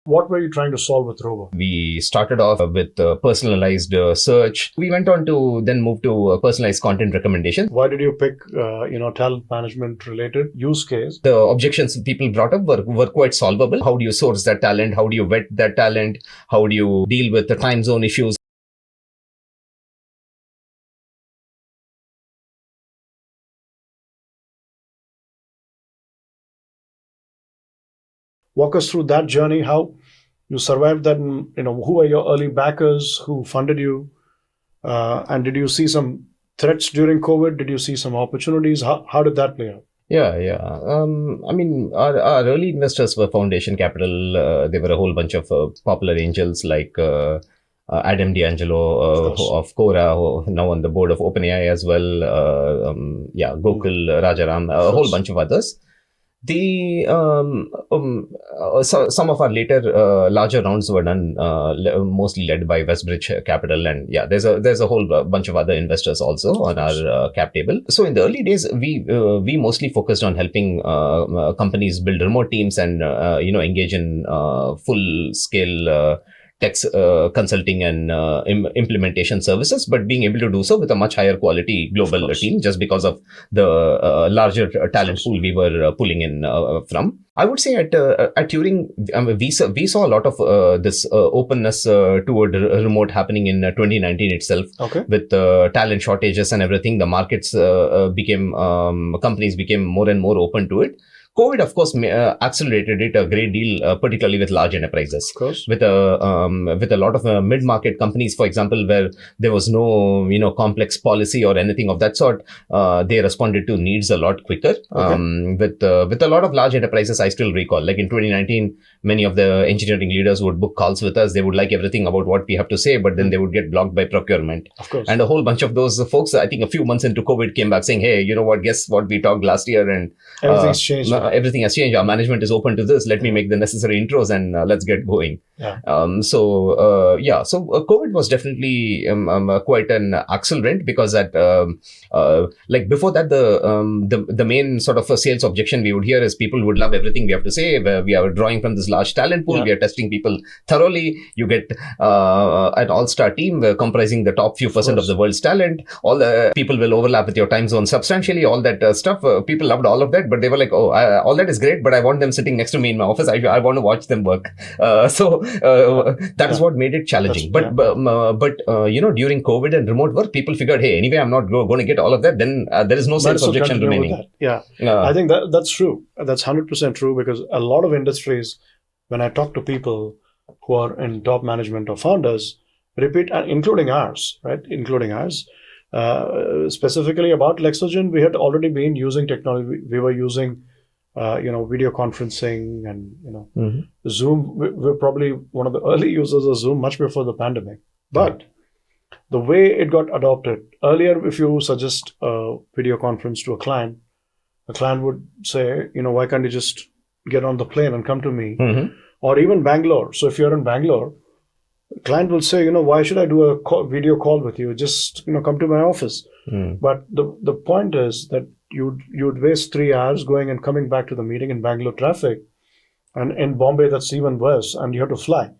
What were you trying to solve with Robo? We started off with personalized search. We went on to then move to personalized content recommendations. Why did you pick, talent management related use case? The objections people brought up were quite solvable. How do you source that talent? How do you vet that talent? How do you deal with the time zone issues? Walk us through that journey, how you survived that, and, who are your early backers, who funded you, and did you see some threats during COVID? Did you see some opportunities? How did that play out? Yeah. Our early investors were Foundation Capital. There were a whole bunch of popular angels like Adam D'Angelo of Quora, who now on the board of OpenAI as well. Gokul Rajaram, a whole bunch of others. Some of our later larger rounds were done mostly led by Westbridge Capital, and there's a whole bunch of other investors also on our cap table. So in the early days, we mostly focused on helping companies build remote teams and engage in full scale tech consulting and implementation services, but being able to do so with a much higher quality global team, just because of the larger talent pool we were pulling in from. I would say at Turing, we saw a lot of this openness toward remote happening in 2019 itself. Okay. With talent shortages and everything, the markets companies became more and more open to it. COVID, of course, accelerated it a great deal, particularly with large enterprises. Of course. With a lot of mid-market companies, for example, where there was no complex policy or anything of that sort, they responded to needs a lot quicker. Okay. With a lot of large enterprises, I still recall, like in 2019, many of the engineering leaders would book calls with us. They would like everything about what we have to say, but then they would get blocked by procurement. Of course. And a whole bunch of those folks, I think a few months into COVID, came back saying, hey, you know what, guess what we talked last year, and everything's changed. Everything has changed. Our management is open to this. Let me make the necessary intros and let's get going. Yeah. So COVID was definitely quite an accelerant, because like before that, the main sort of sales objection we would hear is people would love everything we have to say. We are drawing from this large talent pool. Yeah. We are testing people thoroughly. You get an all-star team comprising the top few percent of the world's talent. All the people will overlap with your time zone substantially. All that stuff. People loved all of that, but they were like, oh, all that is great, but I want them sitting next to me in my office. I want to watch them work. That is what made it challenging. But during COVID and remote work, people figured, hey, anyway, I'm not going to get all of that. Then there is no sales objection remaining. Yeah. I think that's true. That's 100% true, because a lot of industries, when I talk to people who are in top management or founders, repeat, including ours, right? Including ours. Specifically about Lexygen, we had already been using technology. We were using video conferencing and, Zoom. We're probably one of the early users of Zoom much before the pandemic. But the way it got adopted, earlier, if you suggest a video conference to a client would say, why can't you just get on the plane and come to me? Or even Bangalore. So if you're in Bangalore, the client will say, why should I do a video call with you? Just, come to my office. But the point is that you'd waste 3 hours going and coming back to the meeting in Bangalore traffic, and in Bombay that's even worse, and you have to fly.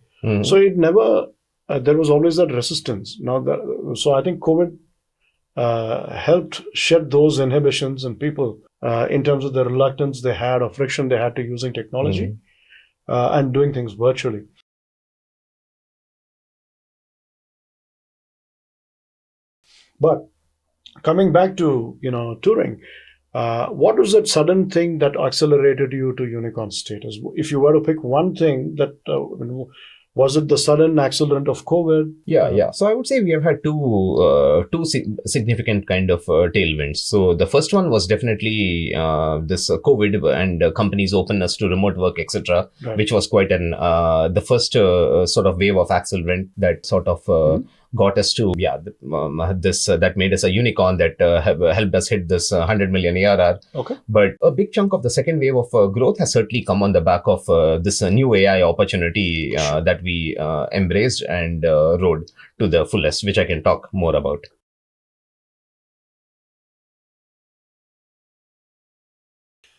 So it never there was always that resistance. So I think COVID helped shed those inhibitions in people in terms of the reluctance they had or friction they had to using technology and doing things virtually. But coming back to Turing, what was that sudden thing that accelerated you to unicorn status? If you were to pick one thing, that was it the sudden accelerant of COVID? Yeah. So I would say we have had two significant kind of tailwinds. So the first one was definitely this COVID and companies' openness to remote work, etc., right, which was quite the first sort of wave of accelerant that sort of got us to this that made us a unicorn that helped us hit this 100 million ARR. Okay. But a big chunk of the second wave of growth has certainly come on the back of this new AI opportunity that we embraced and rode to the fullest, which I can talk more about.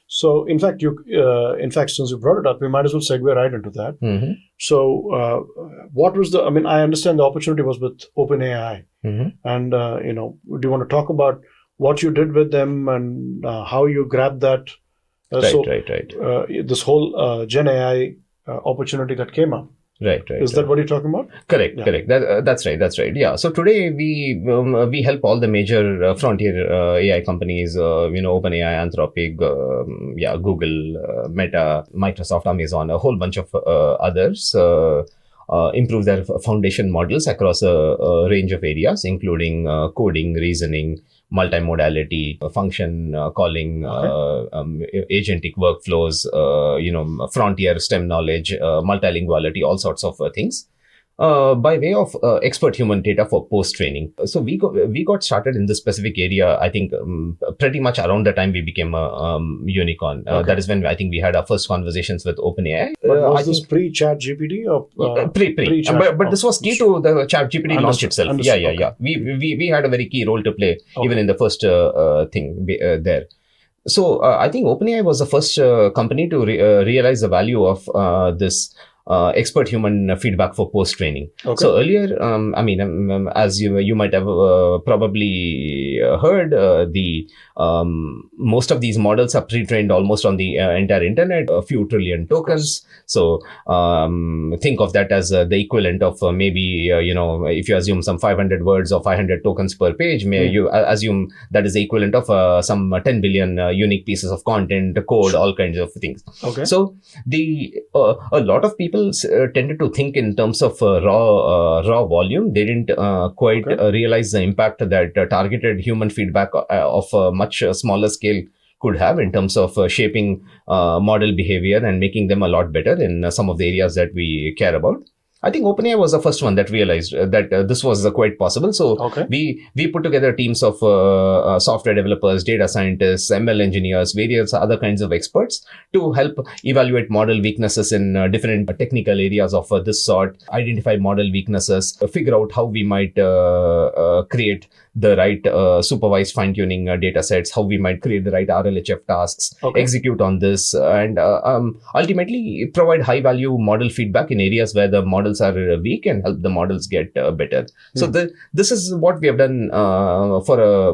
So, in fact, since you brought it up, we might as well segue right into that. Mm-hmm. So, what was the? I mean, I understand the opportunity was with OpenAI, Mm-hmm. and do you want to talk about what you did with them and how you grabbed that? Right. This whole GenAI opportunity that came up. Right. Is that what you're talking about? Correct. Yeah. Correct. That's right. Yeah. So today we help all the major frontier AI companies. OpenAI, Anthropic, Google, Meta, Microsoft, Amazon, a whole bunch of others. Improve their foundation models across a range of areas, including coding, reasoning, multimodality, function calling, agentic workflows, frontier STEM knowledge, multilinguality, all sorts of things. By way of expert human data for post-training. So we got started in this specific area, I think, pretty much around the time we became a unicorn. That is when I think we had our first conversations with OpenAI. But was this pre-Chat GPT or pre-Chat? But this was key to the Chat GPT launch itself. Understood. Yeah. We had a very key role to play even in the first thing there. So I think OpenAI was the first company to realize the value of this expert human feedback for post-training. Okay. So earlier, as you might have probably heard, most of these models are pre-trained almost on the entire internet, a few trillion tokens. So think of that as the equivalent of maybe, if you assume some 500 words or 500 tokens per page, you assume that is the equivalent of some 10 billion unique pieces of content, code, all kinds of things. Okay. So a lot of people tended to think in terms of raw volume. They didn't quite realize the impact that targeted human feedback of a much smaller scale could have in terms of shaping model behavior and making them a lot better in some of the areas that we care about. I think OpenAI was the first one that realized that this was quite possible. So we put together teams of software developers, data scientists, ML engineers, various other kinds of experts to help evaluate model weaknesses in different technical areas of this sort, identify model weaknesses, figure out how we might create the right supervised fine-tuning data sets, how we might create the right RLHF tasks, execute on this, and ultimately provide high-value model feedback in areas where the models are weak and help the models get better. So this is what we have done for a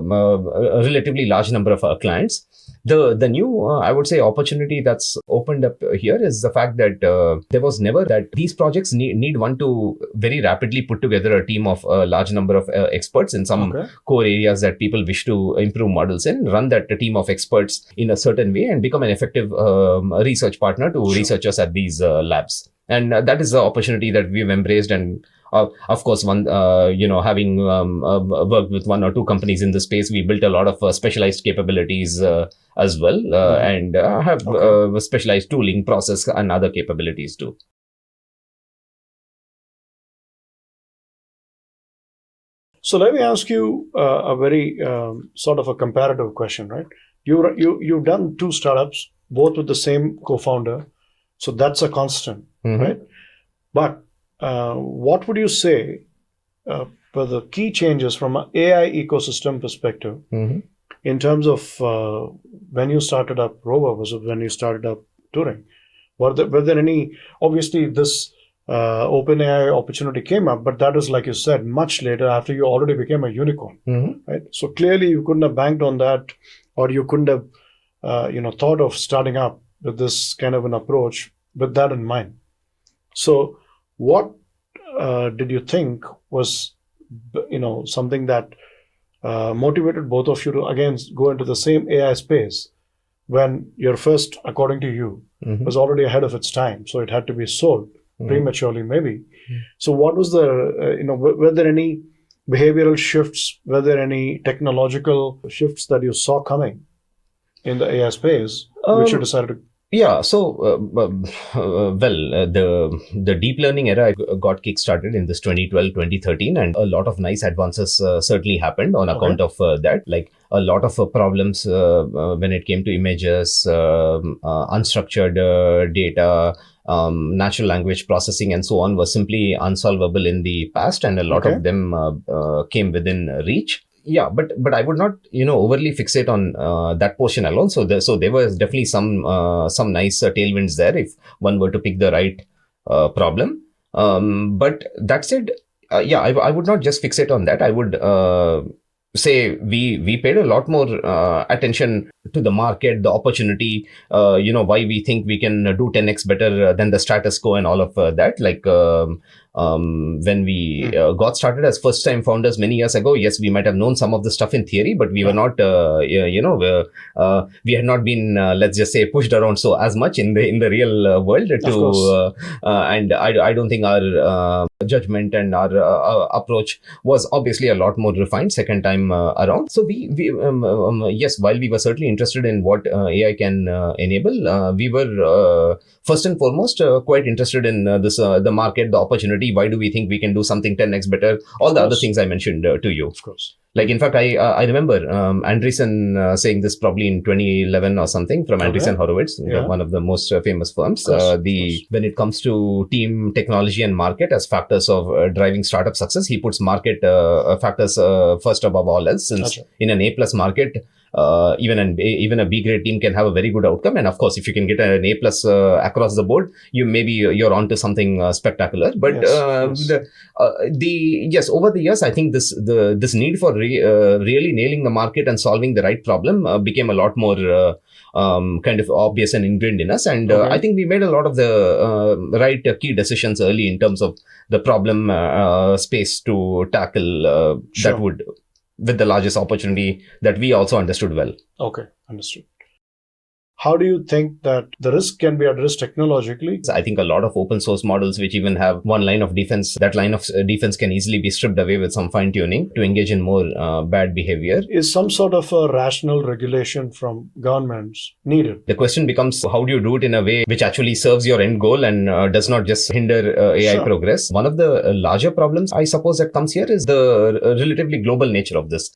relatively large number of our clients. The new, I would say, opportunity that's opened up here is the fact that there was never that these projects need one to very rapidly put together a team of a large number of experts in some core areas that people wish to improve models in, run that team of experts in a certain way and become an effective research partner to researchers at these labs. And that is the opportunity that we've embraced. And of course, having worked with one or two companies in this space, we built a lot of specialized capabilities as well, and have specialized tooling, process, and other capabilities too. So let me ask you a very sort of a comparative question, right? You've done two startups, both with the same co-founder, so that's a constant, right? But what would you say were the key changes from an AI ecosystem perspective in terms of when you started up Rover versus when you started up Turing? Were there any? Obviously, this OpenAI opportunity came up, but that is, like you said, much later after you already became a unicorn, right? So clearly, you couldn't have banked on that, or you couldn't have, thought of starting up with this kind of an approach with that in mind. So, what did you think was, something that motivated both of you to again go into the same AI space when your first, according to you, was already ahead of its time, so it had to be sold prematurely, maybe. So, what was the, were there any behavioral shifts? Were there any technological shifts that you saw coming in the AI space, which you decided to? Yeah, so, the deep learning era got kickstarted in this 2012-2013, and a lot of nice advances certainly happened on account of that. Like a lot of problems when it came to images, unstructured data, natural language processing, and so on, was simply unsolvable in the past, and a lot of them came within reach. Yeah, but I would not, overly fixate on that portion alone. So there was definitely some nice tailwinds there if one were to pick the right problem. But that said, yeah, I would not just fixate on that. I would say we paid a lot more attention to the market, the opportunity, why we think we can do 10x better than the status quo and all of that. Like when we got started as first time founders many years ago, yes, we might have known some of the stuff in theory, but we were not, we had not been, let's just say, pushed around so as much in the real world and I don't think our judgment and our approach was obviously a lot more refined second time around. So yes, while we were certainly interested in what AI can enable, we were first and foremost quite interested in the market, the opportunity. Why do we think we can do something 10x better? All the other things I mentioned to you. Of course. Like, in fact, I remember Andreessen saying this probably in 2011 or something from Andreessen Horowitz, one of the most famous firms. When it comes to team, technology, and market as factors of driving startup success, he puts market factors first above all else. Since in an A+ market, even a B grade team can have a very good outcome. And of course, if you can get an A+ across the board, you're onto something spectacular. But yes, over the years, I think this need for really nailing the market and solving the right problem became a lot more kind of obvious and ingrained in us. And I think we made a lot of the right key decisions early in terms of the problem space to tackle that would, with the largest opportunity that we also understood well. Okay, understood. How do you think that the risk can be addressed technologically? I think a lot of open source models, which even have one line of defense, that line of defense can easily be stripped away with some fine tuning to engage in more bad behavior. Is some sort of a rational regulation from governments needed? The question becomes, how do you do it in a way which actually serves your end goal and does not just hinder AI progress? One of the larger problems, I suppose, that comes here is the relatively global nature of this.